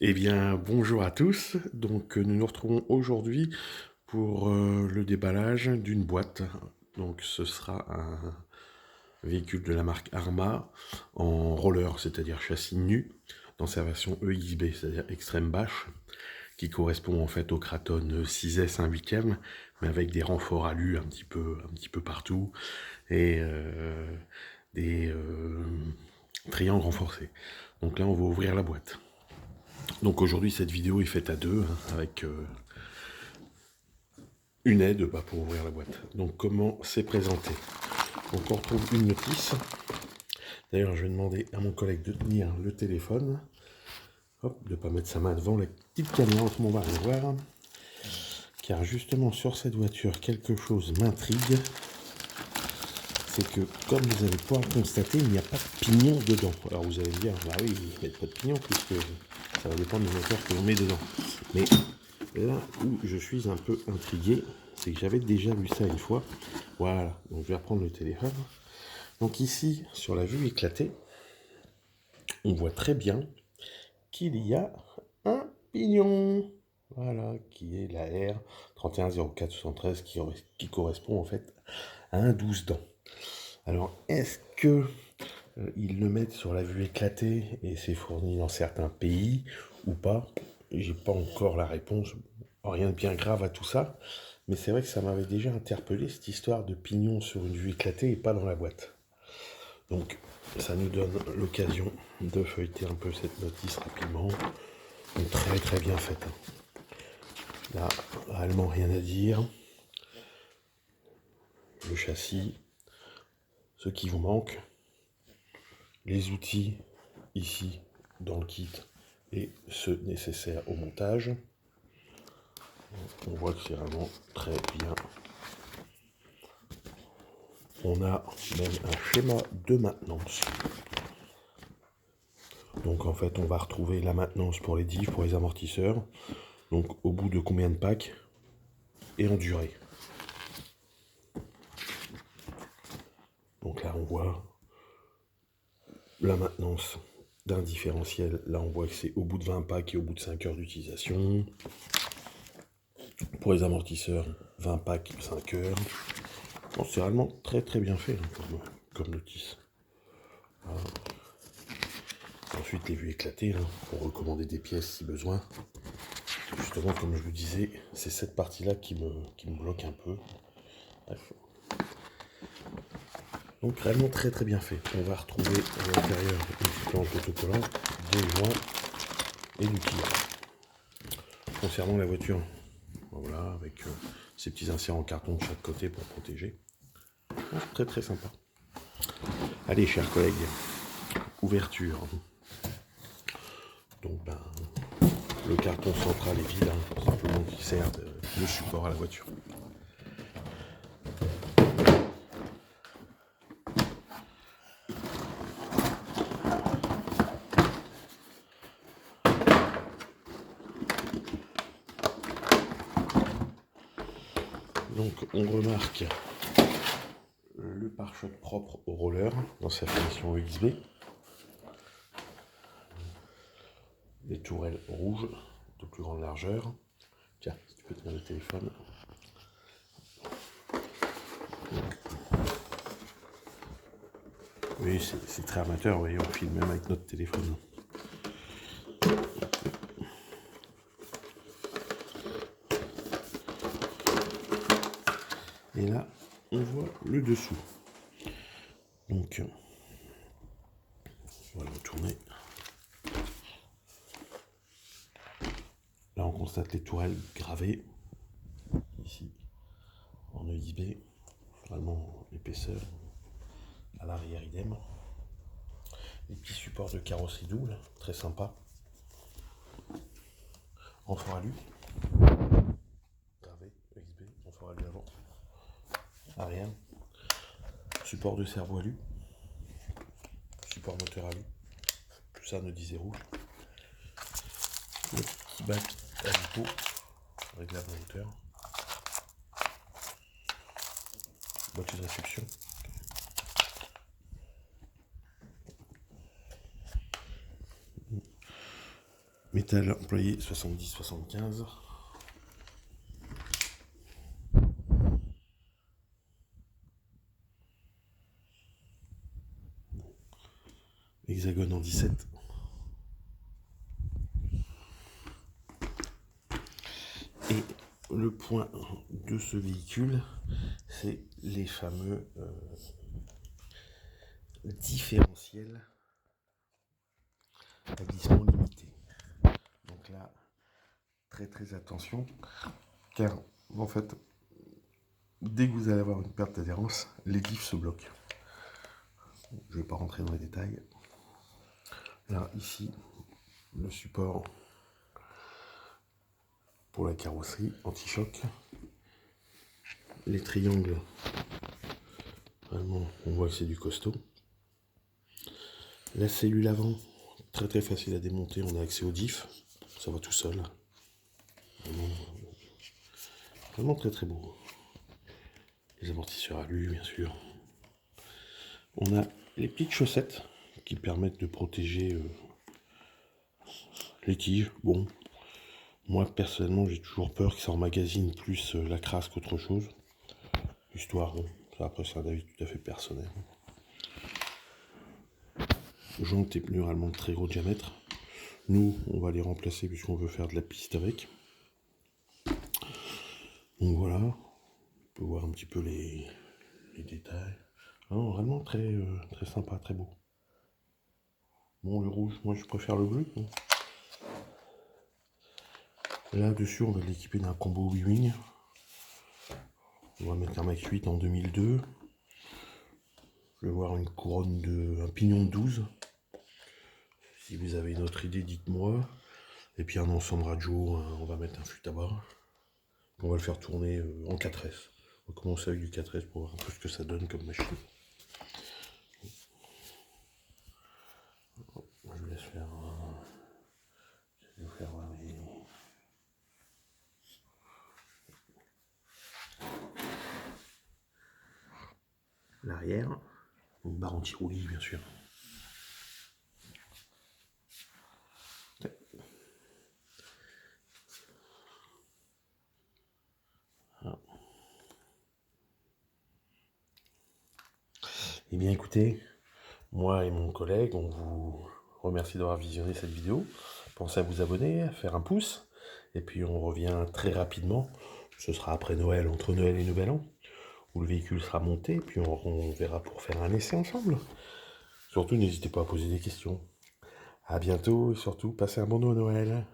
Eh bien, bonjour à tous. Donc, nous nous retrouvons aujourd'hui pour le déballage d'une boîte. Donc, ce sera un véhicule de la marque Arma en roller, c'est-à-dire châssis nu, dans sa version EXB, c'est-à-dire extrême bâche, qui correspond en fait au Kraton 6S 1/8, mais avec des renforts alu un petit peu partout et des triangles renforcés. Donc là, on va ouvrir la boîte. Donc aujourd'hui, cette vidéo est faite à deux, hein, avec une aide pour ouvrir la boîte. Donc comment c'est présenté? Donc on retrouve une notice. D'ailleurs, je vais demander à mon collègue de tenir le téléphone. Hop, de ne pas mettre sa main devant la petite caméra, autrement on va aller voir. Car justement, sur cette voiture, quelque chose m'intrigue. C'est que, comme vous allez pouvoir le constater, il n'y a pas de pignon dedans. Alors vous allez me dire, bah oui, il n'y a pas de pignon, puisque ça va dépendre du moteur que l'on met dedans. Mais là où je suis un peu intrigué, c'est que j'avais déjà vu ça une fois. Voilà, donc je vais reprendre le téléphone. Donc ici, sur la vue éclatée, on voit très bien qu'il y a un pignon. Voilà, qui est la R 310473 qui correspond en fait à un 12 dents. Alors, est-ce que ils le mettent sur la vue éclatée et c'est fourni dans certains pays ou pas? J'ai pas encore la réponse. Rien de bien grave à tout ça, mais c'est vrai que ça m'avait déjà interpellé cette histoire de pignon sur une vue éclatée et pas dans la boîte. Donc ça nous donne l'occasion de feuilleter un peu cette notice rapidement. Donc, très très bien faite. Là, réellement rien à dire. Le châssis, ce qui vous manque, les outils ici dans le kit et ceux nécessaires au montage. On voit que c'est vraiment très bien. On a même un schéma de maintenance. Donc en fait, on va retrouver la maintenance pour les diffs, pour les amortisseurs. Donc au bout de combien de packs et en durée. Donc là, on voit la maintenance d'un différentiel. Là, on voit que c'est au bout de 20 packs et au bout de 5 heures d'utilisation. Pour les amortisseurs, 20 packs, 5 heures. Bon, c'est vraiment très très bien fait hein, comme notice. Voilà. Ensuite, les vues éclatées, hein, pour recommander des pièces si besoin. Justement, comme je vous disais, c'est cette partie-là qui me bloque un peu. Bref. Donc, vraiment très très bien fait. On va retrouver à l'intérieur une petite planche d'autocollant, des joints et du tir. Concernant la voiture, voilà, avec ces petits inserts en carton de chaque côté pour protéger. Très très sympa. Allez, chers collègues, ouverture. Donc, le carton central est vide, hein, simplement qui sert de support à la voiture. Donc, on remarque le pare-choc propre au roller dans sa finition XB. Les tourelles rouges de plus grande largeur. Tiens, si tu peux tenir le téléphone. Oui, c'est très amateur, oui, on filme même avec notre téléphone. Et là, on voit le dessous. Donc, on va le tourner. Là, on constate les tourelles gravées. Ici, en EXB. Vraiment, l'épaisseur. À l'arrière, idem. Les petits supports de carrosserie double, très sympa. Renfort alu. Gravé, EXB, renfort alu avant. Arrière. Support de cerveau alu. Support moteur alu. Tout ça ne disait rouge. Le petit bac à lipo, réglable en hauteur. Boîtier d'instruction. Métal employé 70-75. Hexagone en 17. Et le point de ce véhicule, c'est les fameux différentiels à glissement limité. Donc là, très attention, car en fait, dès que vous allez avoir une perte d'adhérence, les diffs se bloquent. Je ne vais pas rentrer dans les détails. Là, ici, le support pour la carrosserie anti-choc. Les triangles, vraiment, on voit que c'est du costaud. La cellule avant, très facile à démonter, on a accès au diff, ça va tout seul. Vraiment très beau. Les amortisseurs alu, bien sûr. On a les petites chaussettes qui permettent de protéger les tiges. Bon, moi personnellement j'ai toujours peur que ça emmagasine plus la crasse qu'autre chose. Histoire, bon, ça après c'est un avis tout à fait personnel. Jantes et pneus allemands de très gros diamètre. Nous, on va les remplacer puisqu'on veut faire de la piste avec. Donc voilà, on peut voir un petit peu les détails. Non, vraiment très sympa, très beau. Bon, le rouge, moi je préfère le bleu. Là-dessus, on va l'équiper d'un combo Wing. On va mettre un Max 8 en 2002. Je vais voir une couronne un pignon de 12. Si vous avez une autre idée, dites-moi. Et puis un ensemble radio, on va mettre un fût à tabac. On va le faire tourner en 4S. On va commencer avec du 4S pour voir un peu ce que ça donne comme machine. Je vous laisse faire je vais vous faire voir l'arrière. Une barre anti-roulis, bien sûr. Eh bien écoutez, moi et mon collègue, on vous remercie d'avoir visionné cette vidéo. Pensez à vous abonner, à faire un pouce. Et puis on revient très rapidement. Ce sera après Noël, entre Noël et Nouvel An, où le véhicule sera monté. Puis on verra pour faire un essai ensemble. Surtout, n'hésitez pas à poser des questions. À bientôt et surtout, passez un bon Noël.